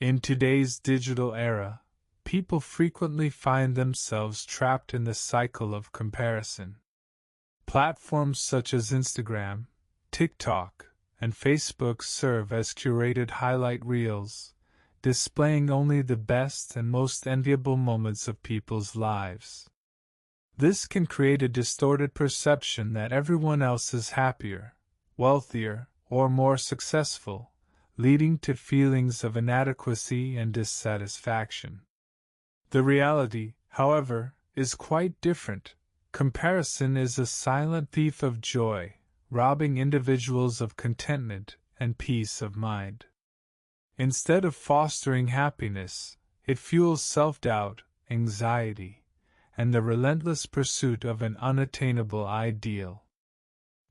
In today's digital era, people frequently find themselves trapped in the cycle of comparison. Platforms such as Instagram, TikTok, and Facebook serve as curated highlight reels, displaying only the best and most enviable moments of people's lives. This can create a distorted perception that everyone else is happier, wealthier, or more successful, leading to feelings of inadequacy and dissatisfaction. The reality, however, is quite different. Comparison is a silent thief of joy, robbing individuals of contentment and peace of mind. Instead of fostering happiness, it fuels self-doubt, anxiety, and the relentless pursuit of an unattainable ideal.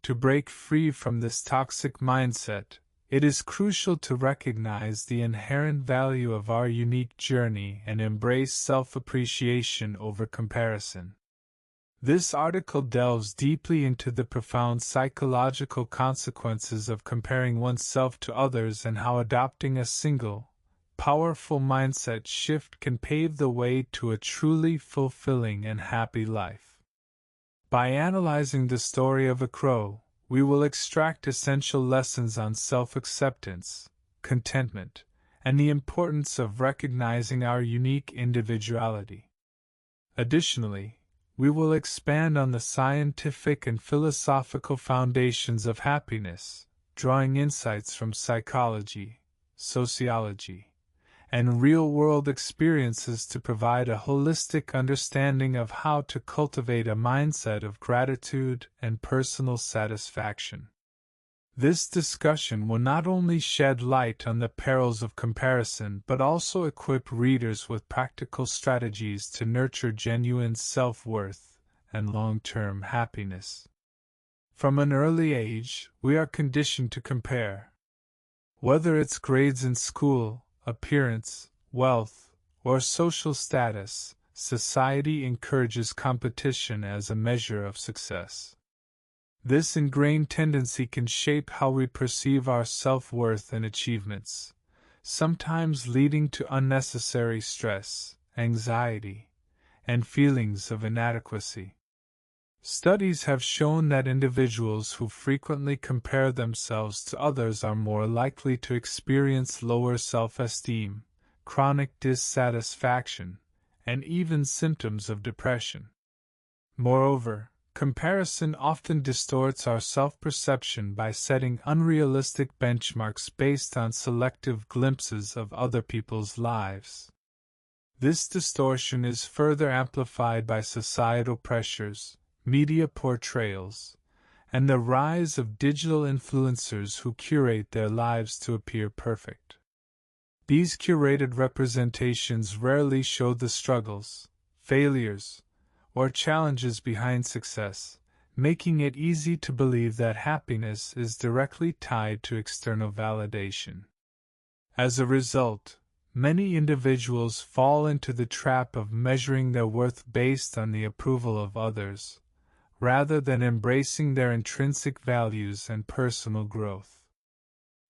To break free from this toxic mindset, it is crucial to recognize the inherent value of our unique journey and embrace self-appreciation over comparison. This article delves deeply into the profound psychological consequences of comparing oneself to others and how adopting a single, powerful mindset shift can pave the way to a truly fulfilling and happy life. By analyzing the story of a crow, we will extract essential lessons on self-acceptance, contentment, and the importance of recognizing our unique individuality. Additionally, we will expand on the scientific and philosophical foundations of happiness, drawing insights from psychology, sociology, and real-world experiences to provide a holistic understanding of how to cultivate a mindset of gratitude and personal satisfaction. This discussion will not only shed light on the perils of comparison but also equip readers with practical strategies to nurture genuine self-worth and long-term happiness. From an early age, we are conditioned to compare. Whether it's grades in school, appearance, wealth, or social status, society encourages competition as a measure of success. This ingrained tendency can shape how we perceive our self-worth and achievements, sometimes leading to unnecessary stress, anxiety, and feelings of inadequacy. Studies have shown that individuals who frequently compare themselves to others are more likely to experience lower self-esteem, chronic dissatisfaction, and even symptoms of depression. Moreover, comparison often distorts our self-perception by setting unrealistic benchmarks based on selective glimpses of other people's lives. This distortion is further amplified by societal pressures, media portrayals, and the rise of digital influencers who curate their lives to appear perfect. These curated representations rarely show the struggles, failures, or challenges behind success, making it easy to believe that happiness is directly tied to external validation. As a result, many individuals fall into the trap of measuring their worth based on the approval of others, rather than embracing their intrinsic values and personal growth.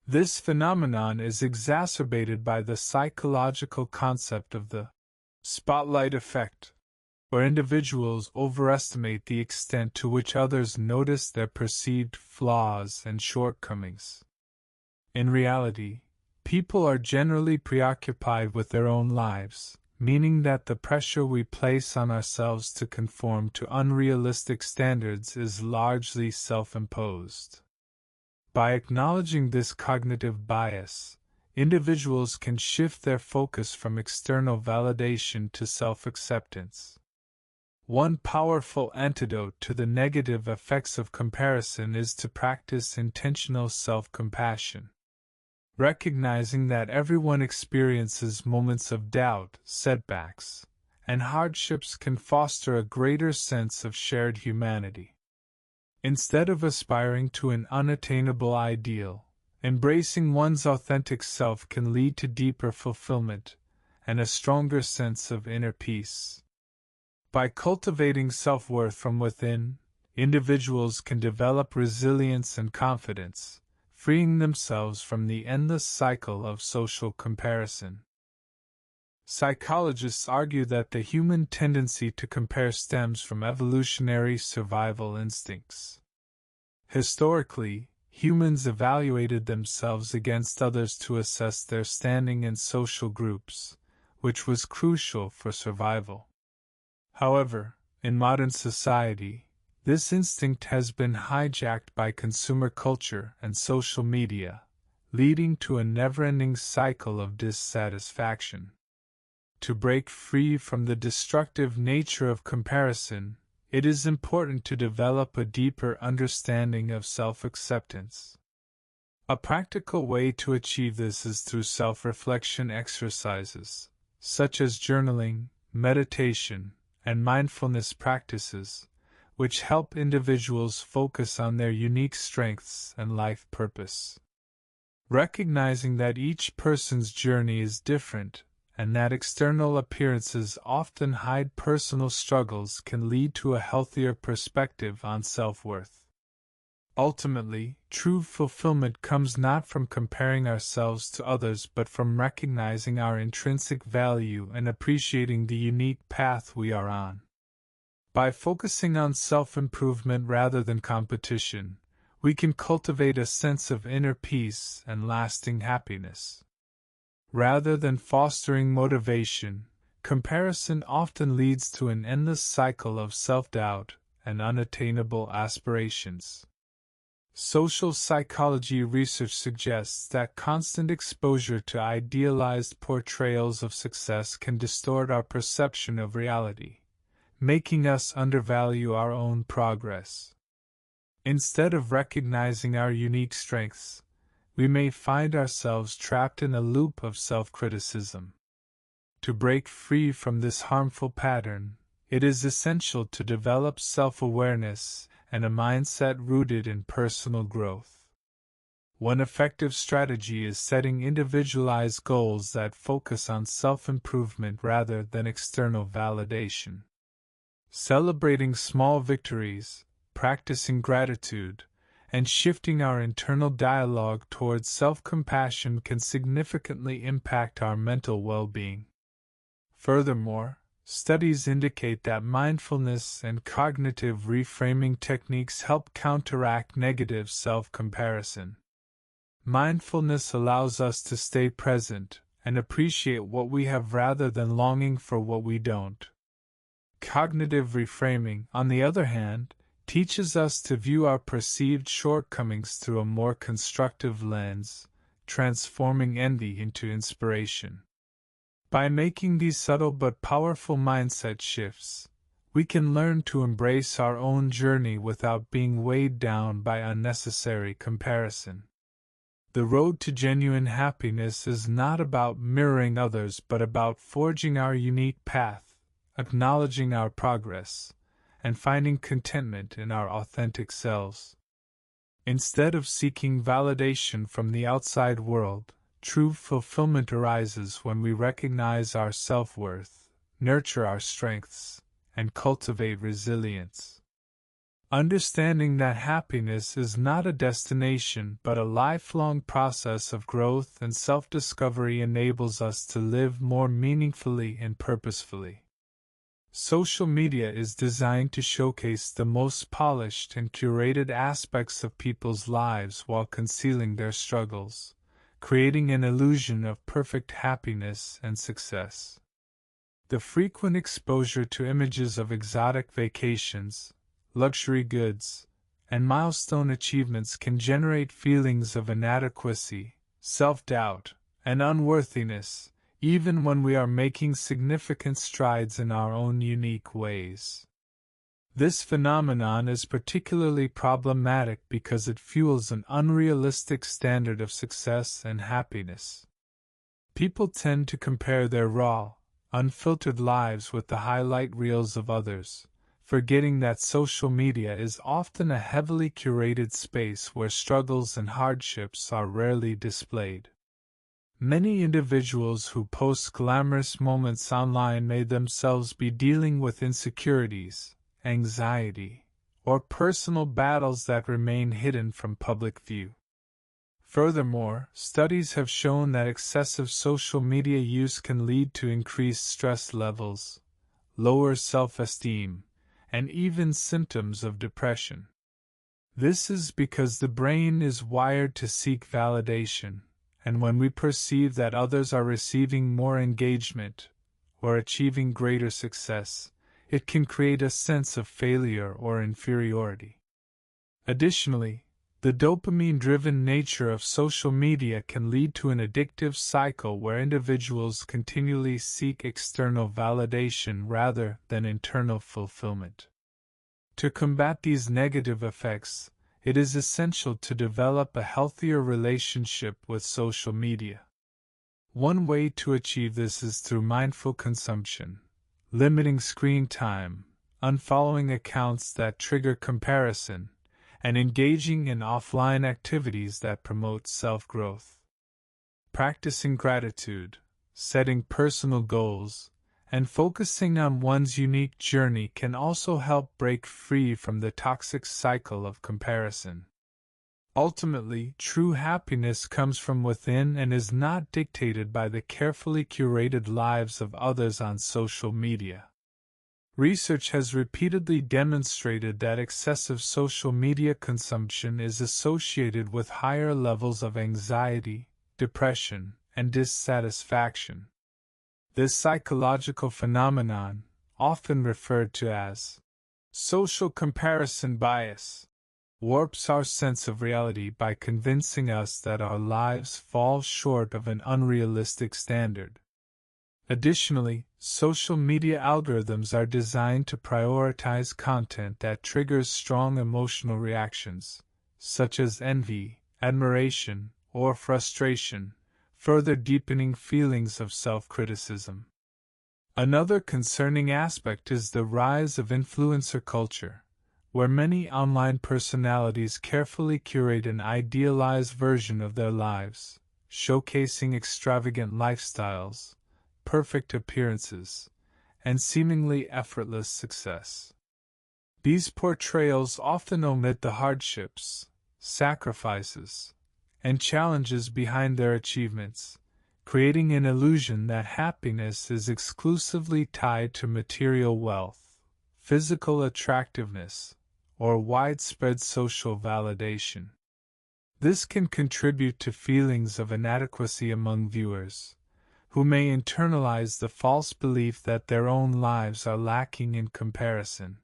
This phenomenon is exacerbated by the psychological concept of the spotlight effect, where individuals overestimate the extent to which others notice their perceived flaws and shortcomings. In reality, people are generally preoccupied with their own lives, meaning that the pressure we place on ourselves to conform to unrealistic standards is largely self-imposed. By acknowledging this cognitive bias, individuals can shift their focus from external validation to self-acceptance. One powerful antidote to the negative effects of comparison is to practice intentional self-compassion. Recognizing that everyone experiences moments of doubt, setbacks, and hardships can foster a greater sense of shared humanity. Instead of aspiring to an unattainable ideal, embracing one's authentic self can lead to deeper fulfillment and a stronger sense of inner peace. By cultivating self-worth from within, individuals can develop resilience and confidence, freeing themselves from the endless cycle of social comparison. Psychologists argue that the human tendency to compare stems from evolutionary survival instincts. Historically, humans evaluated themselves against others to assess their standing in social groups, which was crucial for survival. However, in modern society, this instinct has been hijacked by consumer culture and social media, leading to a never-ending cycle of dissatisfaction. To break free from the destructive nature of comparison, it is important to develop a deeper understanding of self-acceptance. A practical way to achieve this is through self-reflection exercises, such as journaling, meditation, and mindfulness practices, which help individuals focus on their unique strengths and life purpose. Recognizing that each person's journey is different, and that external appearances often hide personal struggles can lead to a healthier perspective on self-worth. Ultimately, true fulfillment comes not from comparing ourselves to others but from recognizing our intrinsic value and appreciating the unique path we are on. By focusing on self-improvement rather than competition, we can cultivate a sense of inner peace and lasting happiness. Rather than fostering motivation, comparison often leads to an endless cycle of self-doubt and unattainable aspirations. Social psychology research suggests that constant exposure to idealized portrayals of success can distort our perception of reality, making us undervalue our own progress. Instead of recognizing our unique strengths, we may find ourselves trapped in a loop of self-criticism. To break free from this harmful pattern, it is essential to develop self-awareness and a mindset rooted in personal growth. One effective strategy is setting individualized goals that focus on self-improvement rather than external validation. Celebrating small victories, practicing gratitude, and shifting our internal dialogue towards self-compassion can significantly impact our mental well-being. Furthermore, studies indicate that mindfulness and cognitive reframing techniques help counteract negative self-comparison. Mindfulness allows us to stay present and appreciate what we have rather than longing for what we don't. Cognitive reframing, on the other hand, teaches us to view our perceived shortcomings through a more constructive lens, transforming envy into inspiration. By making these subtle but powerful mindset shifts, we can learn to embrace our own journey without being weighed down by unnecessary comparison. The road to genuine happiness is not about mirroring others but about forging our unique path, acknowledging our progress, and finding contentment in our authentic selves. Instead of seeking validation from the outside world, true fulfillment arises when we recognize our self-worth, nurture our strengths, and cultivate resilience. Understanding that happiness is not a destination but a lifelong process of growth and self-discovery enables us to live more meaningfully and purposefully. Social media is designed to showcase the most polished and curated aspects of people's lives while concealing their struggles, creating an illusion of perfect happiness and success. The frequent exposure to images of exotic vacations, luxury goods, and milestone achievements can generate feelings of inadequacy, self-doubt, and unworthiness, even when we are making significant strides in our own unique ways. This phenomenon is particularly problematic because it fuels an unrealistic standard of success and happiness. People tend to compare their raw, unfiltered lives with the highlight reels of others, forgetting that social media is often a heavily curated space where struggles and hardships are rarely displayed. Many individuals who post glamorous moments online may themselves be dealing with insecurities, anxiety, or personal battles that remain hidden from public view. Furthermore, studies have shown that excessive social media use can lead to increased stress levels, lower self-esteem, and even symptoms of depression. This is because the brain is wired to seek validation, and when we perceive that others are receiving more engagement or achieving greater success, it can create a sense of failure or inferiority. Additionally, the dopamine-driven nature of social media can lead to an addictive cycle where individuals continually seek external validation rather than internal fulfillment. To combat these negative effects, it is essential to develop a healthier relationship with social media. One way to achieve this is through mindful consumption, limiting screen time, unfollowing accounts that trigger comparison, and engaging in offline activities that promote self-growth. Practicing gratitude, setting personal goals, and focusing on one's unique journey can also help break free from the toxic cycle of comparison. Ultimately, true happiness comes from within and is not dictated by the carefully curated lives of others on social media. Research has repeatedly demonstrated that excessive social media consumption is associated with higher levels of anxiety, depression, and dissatisfaction. This psychological phenomenon, often referred to as social comparison bias, warps our sense of reality by convincing us that our lives fall short of an unrealistic standard. Additionally, social media algorithms are designed to prioritize content that triggers strong emotional reactions, such as envy, admiration, or frustration, further deepening feelings of self-criticism. Another concerning aspect is the rise of influencer culture, where many online personalities carefully curate an idealized version of their lives, showcasing extravagant lifestyles, perfect appearances, and seemingly effortless success. These portrayals often omit the hardships, sacrifices, and challenges behind their achievements, creating an illusion that happiness is exclusively tied to material wealth, physical attractiveness, or widespread social validation. This can contribute to feelings of inadequacy among viewers, who may internalize the false belief that their own lives are lacking in comparison.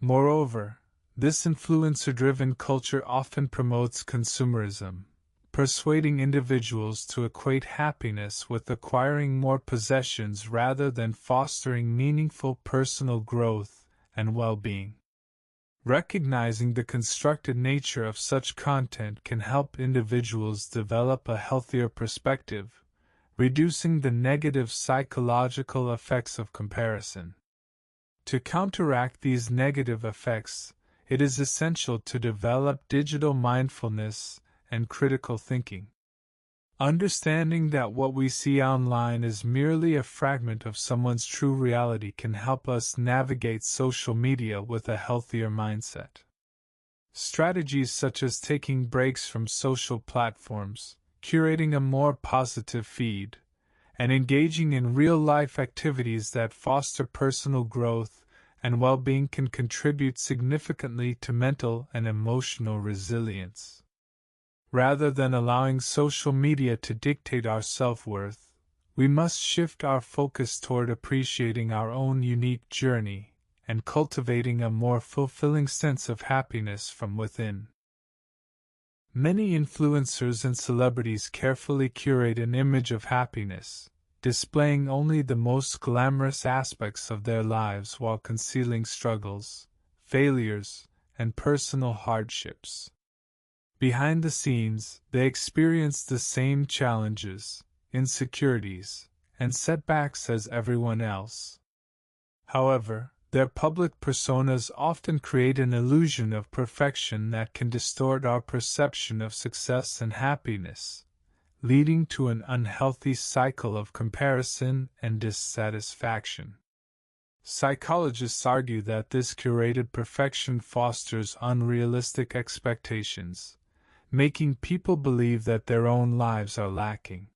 Moreover, this influencer-driven culture often promotes consumerism, persuading individuals to equate happiness with acquiring more possessions rather than fostering meaningful personal growth and well-being. Recognizing the constructed nature of such content can help individuals develop a healthier perspective, reducing the negative psychological effects of comparison. To counteract these negative effects, it is essential to develop digital mindfulness and critical thinking. Understanding that what we see online is merely a fragment of someone's true reality can help us navigate social media with a healthier mindset. Strategies such as taking breaks from social platforms, curating a more positive feed, and engaging in real-life activities that foster personal growth and well-being can contribute significantly to mental and emotional resilience. Rather than allowing social media to dictate our self-worth, we must shift our focus toward appreciating our own unique journey and cultivating a more fulfilling sense of happiness from within. Many influencers and celebrities carefully curate an image of happiness, displaying only the most glamorous aspects of their lives while concealing struggles, failures, and personal hardships. Behind the scenes, they experience the same challenges, insecurities, and setbacks as everyone else. However, their public personas often create an illusion of perfection that can distort our perception of success and happiness, leading to an unhealthy cycle of comparison and dissatisfaction. Psychologists argue that this curated perfection fosters unrealistic expectations, making people believe that their own lives are lacking.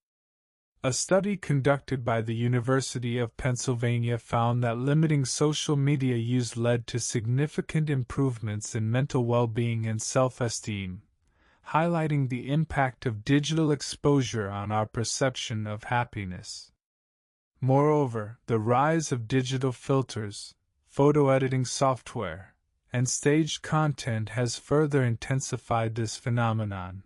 A study conducted by the University of Pennsylvania found that limiting social media use led to significant improvements in mental well-being and self-esteem, highlighting the impact of digital exposure on our perception of happiness. Moreover, the rise of digital filters, photo editing software, and staged content has further intensified this phenomenon,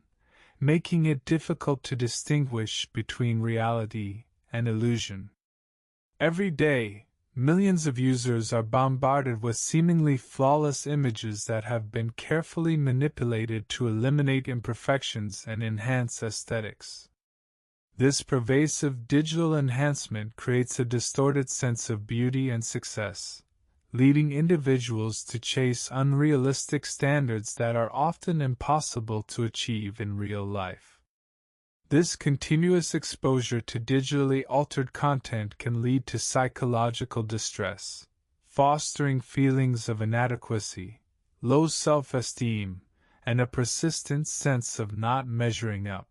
making it difficult to distinguish between reality and illusion. Every day, millions of users are bombarded with seemingly flawless images that have been carefully manipulated to eliminate imperfections and enhance aesthetics. This pervasive digital enhancement creates a distorted sense of beauty and success, leading individuals to chase unrealistic standards that are often impossible to achieve in real life. This continuous exposure to digitally altered content can lead to psychological distress, fostering feelings of inadequacy, low self-esteem, and a persistent sense of not measuring up.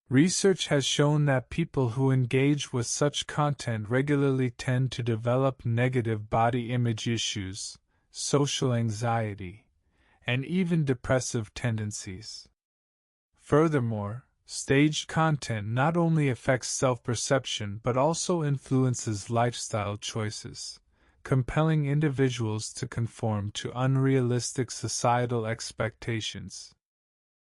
Research has shown that people who engage with such content regularly tend to develop negative body image issues, social anxiety, and even depressive tendencies. Furthermore, staged content not only affects self-perception but also influences lifestyle choices, compelling individuals to conform to unrealistic societal expectations.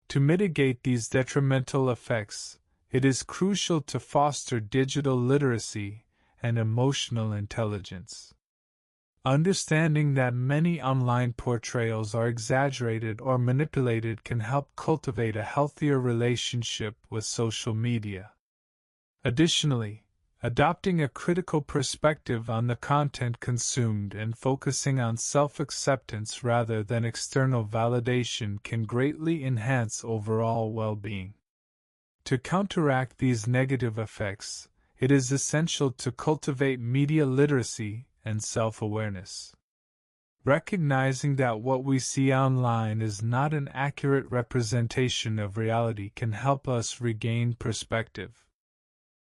To mitigate these detrimental effects, it is crucial to foster digital literacy and emotional intelligence. Understanding that many online portrayals are exaggerated or manipulated can help cultivate a healthier relationship with social media. Additionally, adopting a critical perspective on the content consumed and focusing on self-acceptance rather than external validation can greatly enhance overall well-being. To counteract these negative effects, it is essential to cultivate media literacy and self-awareness. Recognizing that what we see online is not an accurate representation of reality can help us regain perspective.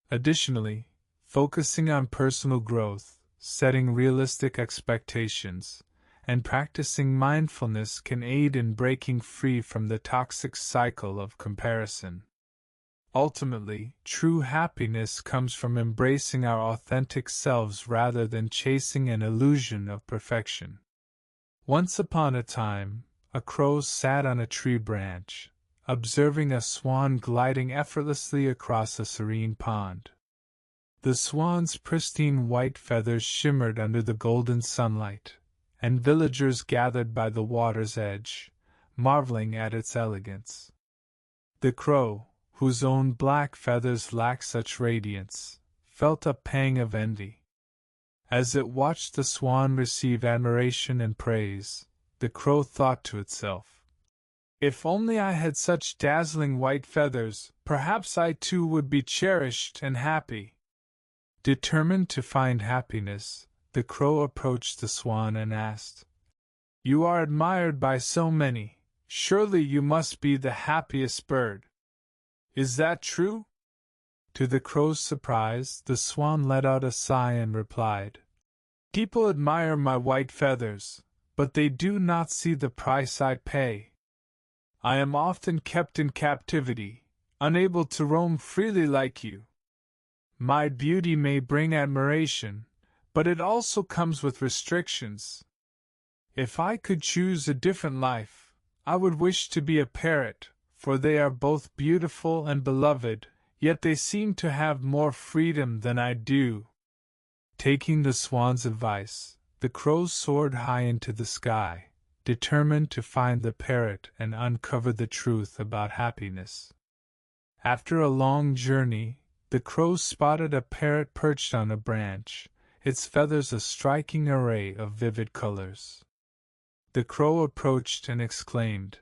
Additionally, focusing on personal growth, setting realistic expectations, and practicing mindfulness can aid in breaking free from the toxic cycle of comparison. Ultimately, true happiness comes from embracing our authentic selves rather than chasing an illusion of perfection. Once upon a time, a crow sat on a tree branch, observing a swan gliding effortlessly across a serene pond. The swan's pristine white feathers shimmered under the golden sunlight, and villagers gathered by the water's edge, marveling at its elegance. The crow, whose own black feathers lacked such radiance, felt a pang of envy. As it watched the swan receive admiration and praise, the crow thought to itself, "If only I had such dazzling white feathers, perhaps I too would be cherished and happy." Determined to find happiness, the crow approached the swan and asked, "You are admired by so many, surely you must be the happiest bird. Is that true?" To the crow's surprise, the swan let out a sigh and replied, "People admire my white feathers, but they do not see the price I pay. I am often kept in captivity, unable to roam freely like you. My beauty may bring admiration, but it also comes with restrictions. If I could choose a different life, I would wish to be a parrot, for they are both beautiful and beloved, yet they seem to have more freedom than I do." Taking the swan's advice, the crow soared high into the sky, determined to find the parrot and uncover the truth about happiness. After a long journey, the crow spotted a parrot perched on a branch, its feathers a striking array of vivid colors. The crow approached and exclaimed,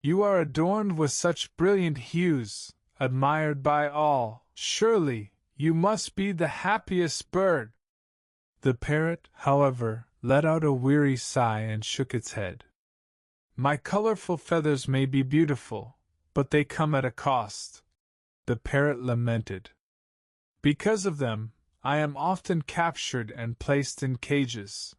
"You are adorned with such brilliant hues, admired by all, surely you must be the happiest bird." The parrot, however, let out a weary sigh and shook its head. "My colorful feathers may be beautiful, but they come at a cost," the parrot lamented. "Because of them, I am often captured and placed in cages.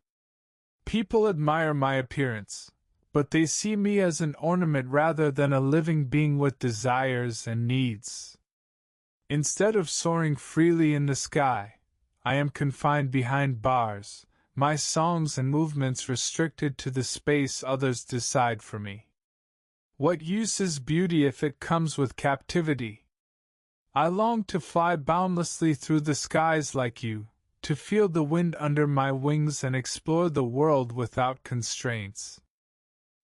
People admire my appearance, but they see me as an ornament rather than a living being with desires and needs. Instead of soaring freely in the sky, I am confined behind bars, my songs and movements restricted to the space others decide for me. What use is beauty if it comes with captivity? I long to fly boundlessly through the skies like you, to feel the wind under my wings and explore the world without constraints."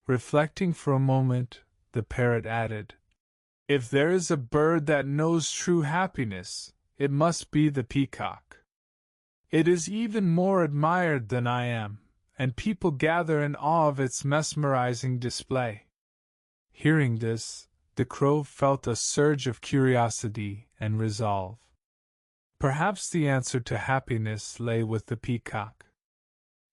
Reflecting for a moment, the parrot added, "If there is a bird that knows true happiness, it must be the peacock. It is even more admired than I am, and people gather in awe of its mesmerizing display." Hearing this, the crow felt a surge of curiosity and resolve. Perhaps the answer to happiness lay with the peacock.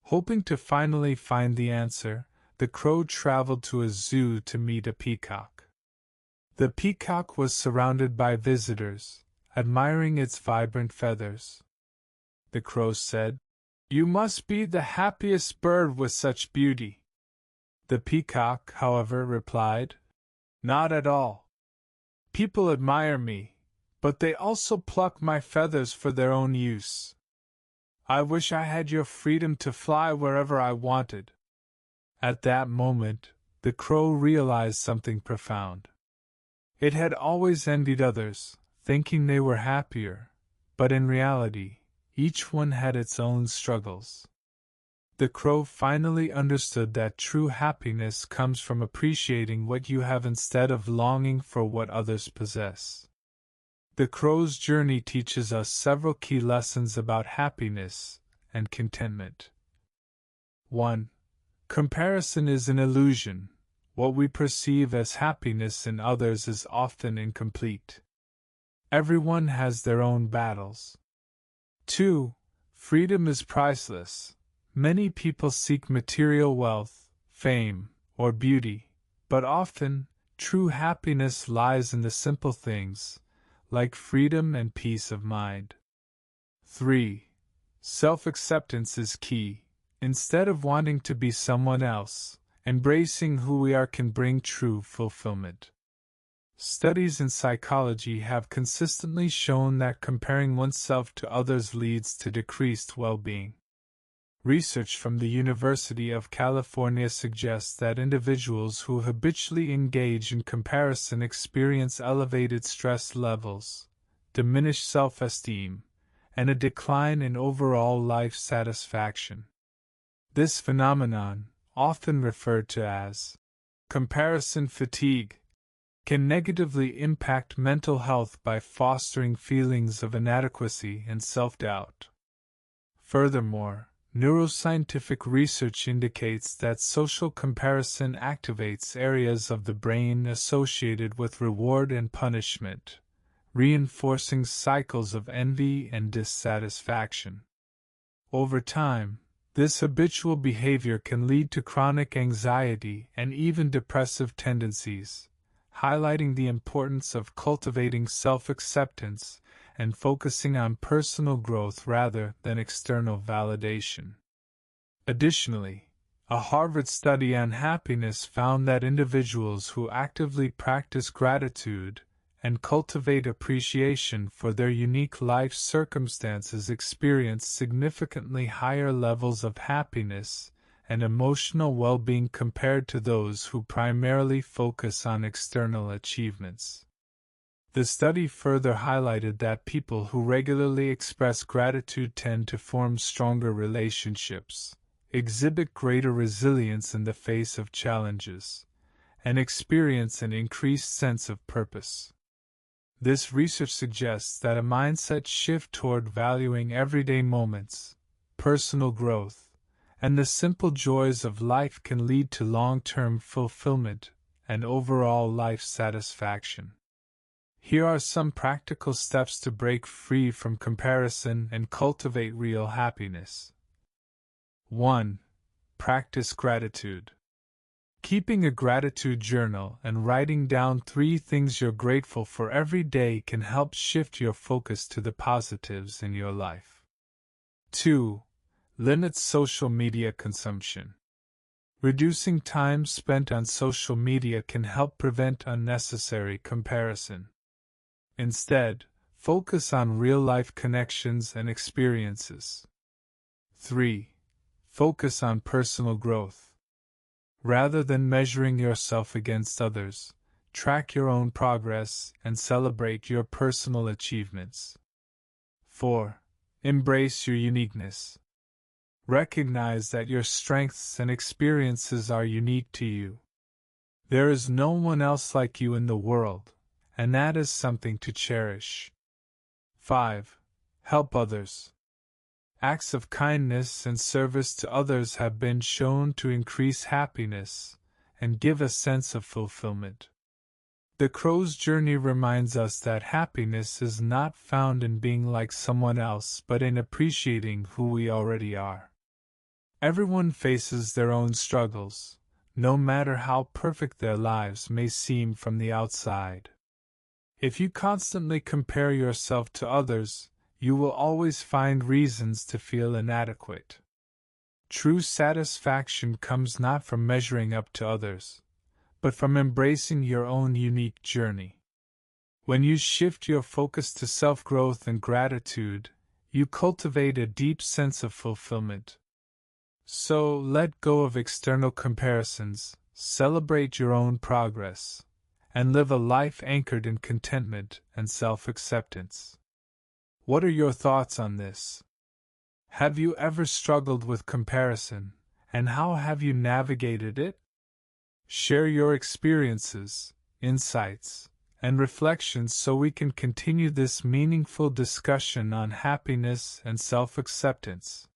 Hoping to finally find the answer, the crow traveled to a zoo to meet a peacock. The peacock was surrounded by visitors, admiring its vibrant feathers. The crow said, "You must be the happiest bird with such beauty." The peacock, however, replied, "Not at all. People admire me, but they also pluck my feathers for their own use. I wish I had your freedom to fly wherever I wanted." At that moment, the crow realized something profound. It had always envied others, thinking they were happier, but in reality, each one had its own struggles. The crow finally understood that true happiness comes from appreciating what you have instead of longing for what others possess. The crow's journey teaches us several key lessons about happiness and contentment. 1. Comparison is an illusion. What we perceive as happiness in others is often incomplete. Everyone has their own battles. 2. Freedom is priceless. Many people seek material wealth, fame, or beauty, but often, true happiness lies in the simple things, like freedom and peace of mind. 3. Self-acceptance is key. Instead of wanting to be someone else, embracing who we are can bring true fulfillment. Studies in psychology have consistently shown that comparing oneself to others leads to decreased well-being. Research from the University of California suggests that individuals who habitually engage in comparison experience elevated stress levels, diminished self-esteem, and a decline in overall life satisfaction. This phenomenon, often referred to as comparison fatigue, can negatively impact mental health by fostering feelings of inadequacy and self-doubt. Furthermore, neuroscientific research indicates that social comparison activates areas of the brain associated with reward and punishment, reinforcing cycles of envy and dissatisfaction. Over time, this habitual behavior can lead to chronic anxiety and even depressive tendencies, highlighting the importance of cultivating self-acceptance and focusing on personal growth rather than external validation. Additionally, a Harvard study on happiness found that individuals who actively practice gratitude and cultivate appreciation for their unique life circumstances experience significantly higher levels of happiness and emotional well-being compared to those who primarily focus on external achievements. The study further highlighted that people who regularly express gratitude tend to form stronger relationships, exhibit greater resilience in the face of challenges, and experience an increased sense of purpose. This research suggests that a mindset shift toward valuing everyday moments, personal growth, and the simple joys of life can lead to long-term fulfillment and overall life satisfaction. Here are some practical steps to break free from comparison and cultivate real happiness. 1. Practice gratitude. Keeping a gratitude journal and writing down 3 things you're grateful for every day can help shift your focus to the positives in your life. 2. Limit social media consumption. Reducing time spent on social media can help prevent unnecessary comparison. Instead, focus on real-life connections and experiences. 3. Focus on personal growth. Rather than measuring yourself against others, track your own progress and celebrate your personal achievements. 4. Embrace your uniqueness. Recognize that your strengths and experiences are unique to you. There is no one else like you in the world, and that is something to cherish. 5. Help others. Acts of kindness and service to others have been shown to increase happiness and give a sense of fulfillment. The crow's journey reminds us that happiness is not found in being like someone else but in appreciating who we already are. Everyone faces their own struggles, no matter how perfect their lives may seem from the outside. If you constantly compare yourself to others, you will always find reasons to feel inadequate. True satisfaction comes not from measuring up to others, but from embracing your own unique journey. When you shift your focus to self-growth and gratitude, you cultivate a deep sense of fulfillment. So, let go of external comparisons, celebrate your own progress, and live a life anchored in contentment and self-acceptance. What are your thoughts on this? Have you ever struggled with comparison, and how have you navigated it? Share your experiences, insights, and reflections so we can continue this meaningful discussion on happiness and self-acceptance.